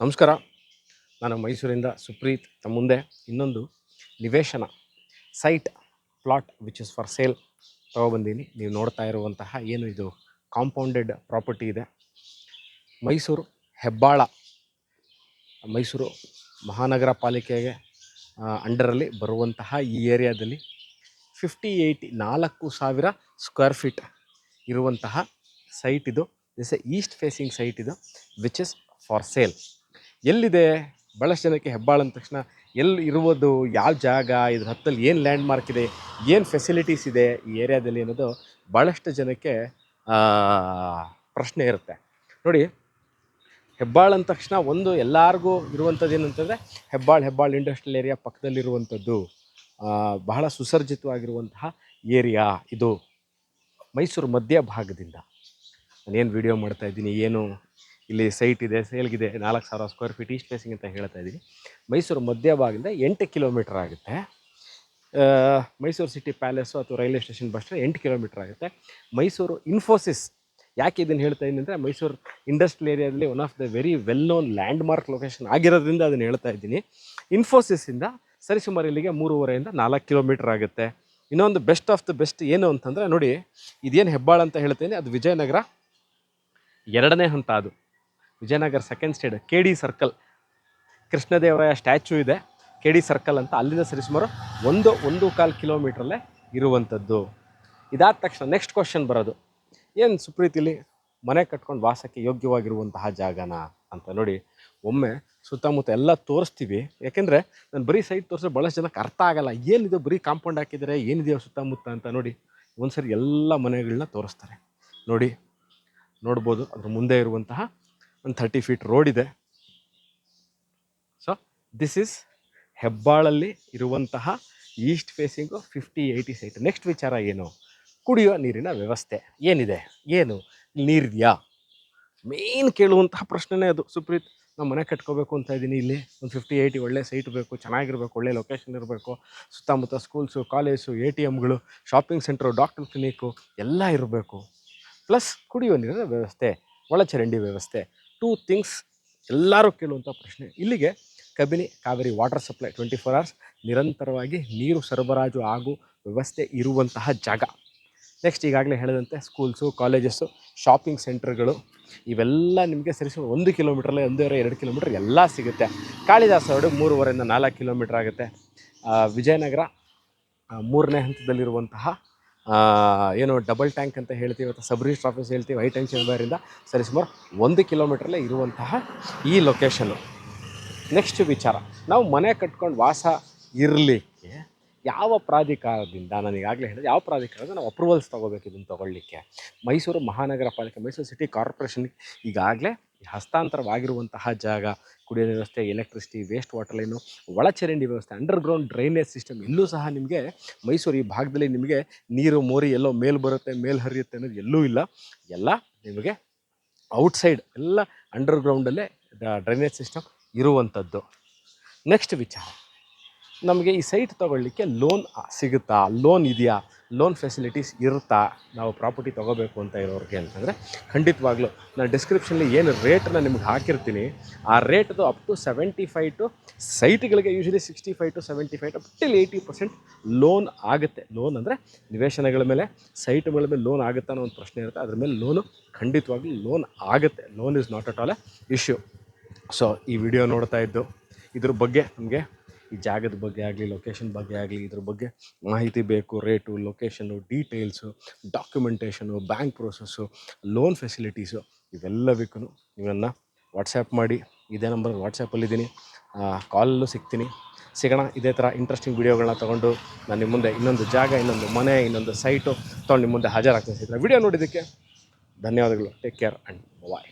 ನಮಸ್ಕಾರ. ನಾನು ಮೈಸೂರಿಂದ ಸುಪ್ರೀತ್. ತಮ್ಮ ಮುಂದೆ ಇನ್ನೊಂದು ನಿವೇಶನ site plot which is for sale ತೊಗೊಬಂದೀನಿ. ನೀವು ನೋಡ್ತಾ ಇರುವಂತಹ ಏನು ಇದು ಕಾಂಪೌಂಡೆಡ್ ಪ್ರಾಪರ್ಟಿ ಇದೆ. ಮೈಸೂರು ಹೆಬ್ಬಾಳ, ಮೈಸೂರು ಮಹಾನಗರ ಪಾಲಿಕೆಗೆ ಅಂಡರಲ್ಲಿ ಬರುವಂತಹ ಈ ಏರಿಯಾದಲ್ಲಿ 4,000 ಸ್ಕ್ವೇರ್ ಫೀಟ್ ಇರುವಂತಹ ಸೈಟ್ ಇದು. This A East facing site ಇದು ವಿಚ್ ಇಸ್ ಫಾರ್ ಸೇಲ್. ಎಲ್ಲಿದೆ? ಭಾಳಷ್ಟು ಜನಕ್ಕೆ ಹೆಬ್ಬಾಳ ಅಂದ ತಕ್ಷಣ ಎಲ್ಲಿ ಇರುವುದು, ಯಾವ ಜಾಗ, ಇದ್ರ ಹತ್ತಲ್ಲಿ ಏನು ಲ್ಯಾಂಡ್ ಮಾರ್ಕ್ ಇದೆ, ಏನು ಫೆಸಿಲಿಟೀಸ್ ಇದೆ ಈ ಏರಿಯಾದಲ್ಲಿ ಅನ್ನೋದು ಭಾಳಷ್ಟು ಜನಕ್ಕೆ ಪ್ರಶ್ನೆ ಇರುತ್ತೆ. ನೋಡಿ, ಹೆಬ್ಬಾಳ ಅಂದ ತಕ್ಷಣ ಒಂದು ಎಲ್ಲರಿಗೂ ಇರುವಂಥದ್ದು ಏನಂತಂದರೆ ಹೆಬ್ಬಾಳ ಇಂಡಸ್ಟ್ರಿಯಲ್ ಏರಿಯಾ ಪಕ್ಕದಲ್ಲಿರುವಂಥದ್ದು, ಬಹಳ ಸುಸರ್ಜಿತವಾಗಿರುವಂತಹ ಏರಿಯಾ ಇದು. ಮೈಸೂರು ಮಧ್ಯ ಭಾಗದಿಂದ ನಾನೇನು ವಿಡಿಯೋ ಮಾಡ್ತಾಯಿದ್ದೀನಿ, ಏನು ಇಲ್ಲಿ ಸೈಟ್ ಇದೆ, ಸೇಲ್ಗಿದೆ, 4,000 ಸ್ಕ್ವೇರ್ ಫೀಟ್ ಈಸ್ಟ್ ಫೇಸಿಂಗ್ ಅಂತ ಹೇಳ್ತಾ ಇದ್ದೀನಿ. ಮೈಸೂರು ಮಧ್ಯಭಾಗದಿಂದ 8 ಕಿಲೋಮೀಟರ್ ಆಗುತ್ತೆ. ಮೈಸೂರು ಸಿಟಿ ಪ್ಯಾಲೇಸು ಅಥವಾ ರೈಲ್ವೆ ಸ್ಟೇಷನ್ ಬಸ್ಟ್ರೆ 8 ಕಿಲೋಮೀಟರ್ ಆಗುತ್ತೆ. ಮೈಸೂರು ಇನ್ಫೋಸಿಸ್, ಯಾಕೆ ಇದನ್ನು ಹೇಳ್ತಾ ಇದ್ದೀನಿ ಅಂದರೆ ಮೈಸೂರು ಇಂಡಸ್ಟ್ರಿಯಲ್ ಏರಿಯಾದಲ್ಲಿ one of the very well known land mark location ಆಗಿರೋದ್ರಿಂದ ಅದನ್ನು ಹೇಳ್ತಾ ಇದ್ದೀನಿ. ಇನ್ಫೋಸಿಸ್ಸಿಂದ ಸರಿಸುಮಾರು ಇಲ್ಲಿಗೆ 3.5 ಇಂದ 4 ಕಿಲೋಮೀಟರ್ ಆಗುತ್ತೆ. ಇನ್ನೊಂದು ಬೆಸ್ಟ್ ಆಫ್ ದ ಬೆಸ್ಟ್ ಏನು ಅಂತಂದರೆ, ನೋಡಿ ಇದೇನು ಹೆಬ್ಬಾಳ ಅಂತ ಹೇಳ್ತೀನಿ, ಅದು ವಿಜಯನಗರ 2ನೇ ಹಂತ. ಅದು Vijayanagara second stayed, KD circle, Krishnadevaraya statue ಇದೆ, KD ಸರ್ಕಲ್ ಅಂತ. ಅಲ್ಲಿಂದ ಸರಿಸುಮಾರು 1.25 ಕಿಲೋಮೀಟ್ರಲ್ಲೇ ಇರುವಂಥದ್ದು. ಇದಾದ ತಕ್ಷಣ ನೆಕ್ಸ್ಟ್ ಕ್ವಶನ್ ಬರೋದು, ಏನು ಸುಪ್ರೀತಿಲಿ ಮನೆ ಕಟ್ಕೊಂಡು ವಾಸಕ್ಕೆ ಯೋಗ್ಯವಾಗಿರುವಂತಹ ಜಾಗನ ಅಂತ. ನೋಡಿ, ಒಮ್ಮೆ ಸುತ್ತಮುತ್ತ ಎಲ್ಲ ತೋರಿಸ್ತೀವಿ, ಯಾಕೆಂದರೆ ನಾನು ಬರೀ ಸೈಟ್ ತೋರಿಸಿದ್ರೆ ಭಾಳಷ್ಟು ಜನಕ್ಕೆ ಅರ್ಥ ಆಗಲ್ಲ, ಏನಿದು ಬರೀ ಕಾಂಪೌಂಡ್ ಹಾಕಿದರೆ ಏನಿದೆಯೋ ಸುತ್ತಮುತ್ತ ಅಂತ. ನೋಡಿ, ಒಂದ್ಸರಿ ಎಲ್ಲ ಮನೆಗಳನ್ನ ತೋರಿಸ್ತಾರೆ. ನೋಡ್ಬೋದು, ಅದ್ರ ಮುಂದೆ ಇರುವಂತಹ ಒಂದು 30 ಫೀಟ್ ರೋಡ್ ಇದೆ. ಸೊ ದಿಸ್ ಈಸ್ ಹೆಬ್ಬಾಳಲ್ಲಿ ಇರುವಂತಹ ಈಸ್ಟ್ ಫೇಸಿಂಗು 50-80 ಸೈಟ್. ನೆಕ್ಸ್ಟ್ ವಿಚಾರ ಏನು? ಕುಡಿಯೋ ನೀರಿನ ವ್ಯವಸ್ಥೆ ಏನಿದೆ, ಏನು ನೀರಿದೆಯಾ, ಮೇನ್ ಕೇಳುವಂತಹ ಪ್ರಶ್ನೆನೇ ಅದು. ಸುಪ್ರೀತ್, ನಾವು ಮನೆ ಕಟ್ಕೋಬೇಕು ಅಂತ ಇದ್ದೀನಿ, ಇಲ್ಲಿ ಒಂದು 50-80 ಒಳ್ಳೆ ಸೈಟ್ ಬೇಕು, ಚೆನ್ನಾಗಿರಬೇಕು, ಒಳ್ಳೆ ಲೊಕೇಶನ್ ಇರಬೇಕು, ಸುತ್ತಮುತ್ತ ಸ್ಕೂಲ್ಸು, ಕಾಲೇಜು, ATMಗಳು, ಶಾಪಿಂಗ್ ಸೆಂಟ್ರು, ಡಾಕ್ಟರ್ ಕ್ಲಿನಿಕ್ಕು ಎಲ್ಲ ಇರಬೇಕು, ಪ್ಲಸ್ ಕುಡಿಯೋ ನೀರಿನ ವ್ಯವಸ್ಥೆ, ಒಳಚರಂಡಿ ವ್ಯವಸ್ಥೆ. 2 ಥಿಂಗ್ಸ್ ಎಲ್ಲರೂ ಕೇಳುವಂಥ ಪ್ರಶ್ನೆ. ಇಲ್ಲಿಗೆ Kabini Kaveri water supply 24 hours ನಿರಂತರವಾಗಿ ನೀರು ಸರಬರಾಜು ಆಗೋ ವ್ಯವಸ್ಥೆ ಇರುವಂತಹ ಜಾಗ. ನೆಕ್ಸ್ಟ್, ಈಗಾಗಲೇ ಹೇಳಿದಂತೆ ಸ್ಕೂಲ್ಸು, ಕಾಲೇಜಸ್ಸು, ಶಾಪಿಂಗ್ ಸೆಂಟರ್ಗಳು ಇವೆಲ್ಲ ನಿಮಗೆ ಸರಿಸುವ 1 ಕಿಲೋಮೀಟ್ರಲ್ಲಿ 1.5-2 ಕಿಲೋಮೀಟ್ರ್ ಎಲ್ಲ ಸಿಗುತ್ತೆ. ಕಾಳಿದಾಸ ರೋಡ್ 3.5 ಇಂದ 4 ಕಿಲೋಮೀಟ್ರ್ ಆಗುತ್ತೆ. ವಿಜಯನಗರ 3ನೇ ಹಂತದಲ್ಲಿರುವಂತಹ ಏನು ಡಬಲ್ ಟ್ಯಾಂಕ್ ಅಂತ ಹೇಳ್ತೀವಿ, ಅಥವಾ ಸಬ್ ರಿಜಿಸ್ಟ್ರ್ ಆಫೀಸ್ ಹೇಳ್ತೀವಿ, ಹೈ ಟೆನ್ಷನ್ ವೈರಿಂದ ಸರಿಸುಮಾರು 1 ಕಿಲೋಮೀಟ್ರಲ್ಲೇ ಇರುವಂತಹ ಈ ಲೊಕೇಶನ್ನು. ನೆಕ್ಸ್ಟ್ ವಿಚಾರ, ನಾವು ಮನೆ ಕಟ್ಕೊಂಡು ವಾಸ ಇರಲಿಕ್ಕೆ ಯಾವ ಪ್ರಾಧಿಕಾರದಿಂದ, ನಾನು ಈಗಾಗಲೇ ಹೇಳಿದೆ, ಯಾವ ಪ್ರಾಧಿಕಾರದ ನಾವು ಅಪ್ರೂವಲ್ಸ್ ತೊಗೋಬೇಕು ಇದನ್ನು ತೊಗೊಳ್ಳಿಕ್ಕೆ? ಮೈಸೂರು ಮಹಾನಗರ ಪಾಲಿಕೆ, ಮೈಸೂರು ಸಿಟಿ ಕಾರ್ಪೊರೇಷನ್ಗೆ ಈಗಾಗಲೇ ಹಸ್ತಾಂತರವಾಗಿರುವಂತಹ ಜಾಗ, ಕುಡಿಯೋ ವ್ಯವಸ್ಥೆ, ಎಲೆಕ್ಟ್ರಿಸಿಟಿ, ವೇಸ್ಟ್ ವಾಟರ್ ಲೈನು, ಒಳಚರಂಡಿ ವ್ಯವಸ್ಥೆ, ಅಂಡರ್ಗ್ರೌಂಡ್ ಡ್ರೈನೇಜ್ ಸಿಸ್ಟಮ್ ಎಲ್ಲೂ ಸಹ ನಿಮಗೆ ಮೈಸೂರು ಈ ಭಾಗದಲ್ಲಿ ನಿಮಗೆ ನೀರು ಮೋರಿ ಎಲ್ಲೋ ಮೇಲೆ ಬರುತ್ತೆ, ಮೇಲೆ ಹರಿಯುತ್ತೆ ಅನ್ನೋದು ಎಲ್ಲೂ ಇಲ್ಲ. ಎಲ್ಲ ನಿಮಗೆ ಔಟ್ಸೈಡ್ ಎಲ್ಲ ಅಂಡರ್ಗ್ರೌಂಡಲ್ಲೇ ಡ್ರೈನೇಜ್ ಸಿಸ್ಟಮ್ ಇರುವಂಥದ್ದು. ನೆಕ್ಸ್ಟ್ ವಿಚಾರ, ನಮಗೆ ಈ ಸೈಟ್ ತೊಗೊಳ್ಳಿಕ್ಕೆ ಲೋನ್ ಸಿಗುತ್ತಾ, ಲೋನ್ ಇದೆಯಾ, ಲೋನ್ ಫೆಸಿಲಿಟೀಸ್ ಇರುತ್ತಾ ನಾವು ಪ್ರಾಪರ್ಟಿ ತೊಗೋಬೇಕು ಅಂತ ಇರೋರಿಗೆ ಅಂತಂದರೆ, ಖಂಡಿತವಾಗ್ಲೂ ನಾನು ಡಿಸ್ಕ್ರಿಪ್ಷನಲ್ಲಿ ಏನು ರೇಟನ್ನ ನಿಮ್ಗೆ ಹಾಕಿರ್ತೀನಿ, ಆ ರೇಟ್ದು ಅಪ್ ಟು 75 ಟು ಸೈಟ್ಗಳಿಗೆ usually 65 to 75 up till 80% loan ಆಗುತ್ತೆ. ಲೋನ್ ಅಂದರೆ ನಿವೇಶನಗಳ ಮೇಲೆ, ಸೈಟ್ಗಳ ಮೇಲೆ ಲೋನ್ ಆಗುತ್ತಾ ಅನ್ನೋ ಒಂದು ಪ್ರಶ್ನೆ ಇರುತ್ತೆ. ಅದ್ರ ಮೇಲೆ ಲೋನು ಖಂಡಿತವಾಗ್ಲೂ ಲೋನ್ ಆಗುತ್ತೆ. Loan is not at all A issue. So ಈ ವಿಡಿಯೋ ನೋಡ್ತಾ ಇದ್ದು ಇದ್ರ ಬಗ್ಗೆ ನಮಗೆ ಈ ಜಾಗದ ಬಗ್ಗೆ ಆಗಲಿ, ಲೊಕೇಶನ್ ಬಗ್ಗೆ ಆಗಲಿ, ಇದ್ರ ಬಗ್ಗೆ ಮಾಹಿತಿ ಬೇಕು, rate, location, details, documentation, bank process, loan facilities ಇವೆಲ್ಲದಕ್ಕೂ ನೀವನ್ನು ವಾಟ್ಸಪ್ ಮಾಡಿ. ಇದೇ ನಂಬರ್ ವಾಟ್ಸಪ್ಪಲ್ಲಿದ್ದೀನಿ, ಕಾಲಲ್ಲೂ ಸಿಗೋಣ. ಇದೇ ಥರ ಇಂಟ್ರೆಸ್ಟಿಂಗ್ ವೀಡಿಯೋಗಳನ್ನ ತೊಗೊಂಡು ನಾನು ನಿಮ್ಮ ಮುಂದೆ ಇನ್ನೊಂದು ಜಾಗ, ಇನ್ನೊಂದು ಮನೆ, ಇನ್ನೊಂದು ಸೈಟು ತೊಗೊಂಡು ನಿಮ್ಮ ಮುಂದೆ ಹಾಜರಾಗ್ತೀನಿ. ವಿಡಿಯೋ ನೋಡಿದ್ದಕ್ಕೆ ಧನ್ಯವಾದಗಳು. Take care and bye.